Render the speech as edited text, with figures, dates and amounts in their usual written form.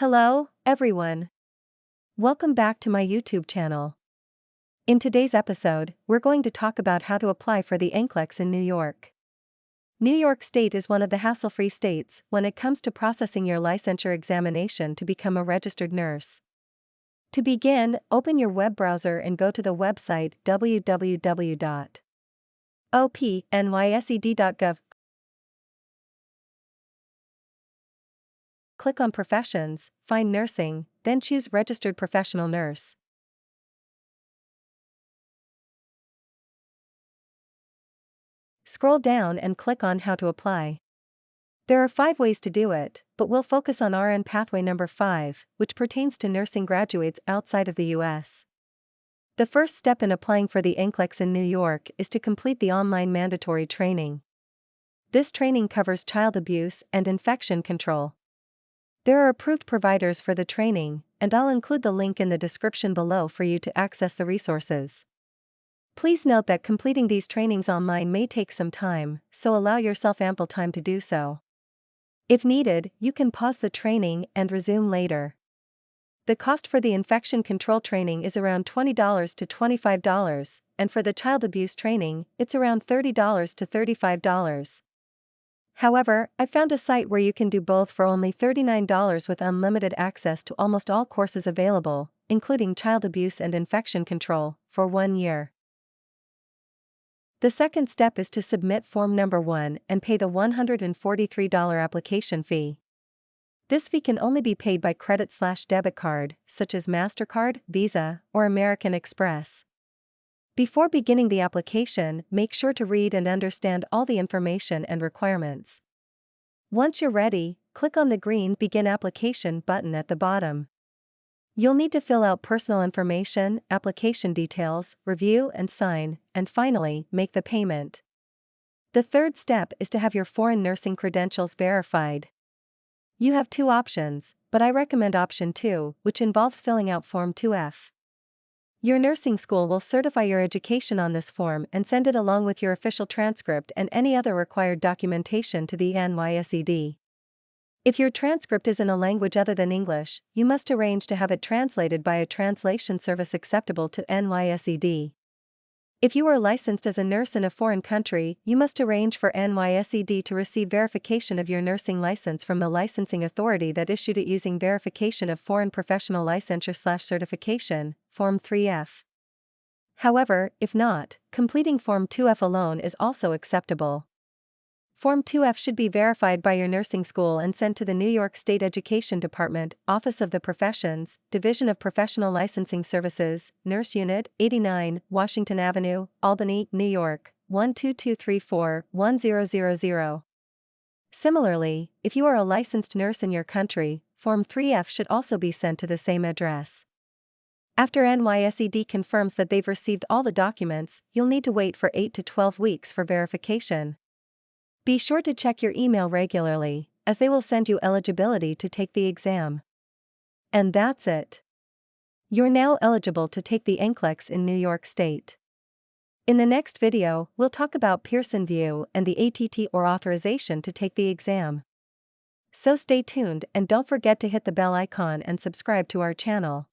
Hello, everyone. Welcome back to my YouTube channel. In today's episode, we're going to talk about how to apply for the NCLEX in New York. New York State is one of the hassle-free states when it comes to processing your licensure examination to become a registered nurse. To begin, open your web browser and go to the website www.opnysed.gov. Click on Professions, find Nursing, then choose Registered Professional Nurse. Scroll down and click on How to apply. There are 5 ways to do it, but we'll focus on RN pathway number 5, which pertains to nursing graduates outside of the US. The first step in applying for the NCLEX in New York is to complete the online mandatory training. This training covers child abuse and infection control. There are approved providers for the training, and I'll include the link in the description below for you to access the resources. Please note that completing these trainings online may take some time, so allow yourself ample time to do so. If needed, you can pause the training and resume later. The cost for the infection control training is around $20 to $25, and for the child abuse training, it's around $30 to $35. However, I found a site where you can do both for only $39 with unlimited access to almost all courses available, including child abuse and infection control, for 1 year. The second step is to submit form number 1 and pay the $143 application fee. This fee can only be paid by credit/debit card, such as MasterCard, Visa, or American Express. Before beginning the application, make sure to read and understand all the information and requirements. Once you're ready, click on the green Begin Application button at the bottom. You'll need to fill out personal information, application details, review and sign, and finally, make the payment. The third step is to have your foreign nursing credentials verified. You have 2 options, but I recommend option 2, which involves filling out Form 2F. Your nursing school will certify your education on this form and send it along with your official transcript and any other required documentation to the NYSED. If your transcript is in a language other than English, you must arrange to have it translated by a translation service acceptable to NYSED. If you are licensed as a nurse in a foreign country, you must arrange for NYSED to receive verification of your nursing license from the licensing authority that issued it using Verification of Foreign Professional Licensure/Certification, Form 3F. However, if not, completing Form 2F alone is also acceptable. Form 2F should be verified by your nursing school and sent to the New York State Education Department, Office of the Professions, Division of Professional Licensing Services, Nurse Unit, 89, Washington Avenue, Albany, New York, 12234-1000. Similarly, if you are a licensed nurse in your country, Form 3F should also be sent to the same address. After NYSED confirms that they've received all the documents, you'll need to wait for 8 to 12 weeks for verification. Be sure to check your email regularly, as they will send you eligibility to take the exam. And that's it. You're now eligible to take the NCLEX in New York State. In the next video, we'll talk about Pearson VUE and the ATT or authorization to take the exam. So stay tuned and don't forget to hit the bell icon and subscribe to our channel.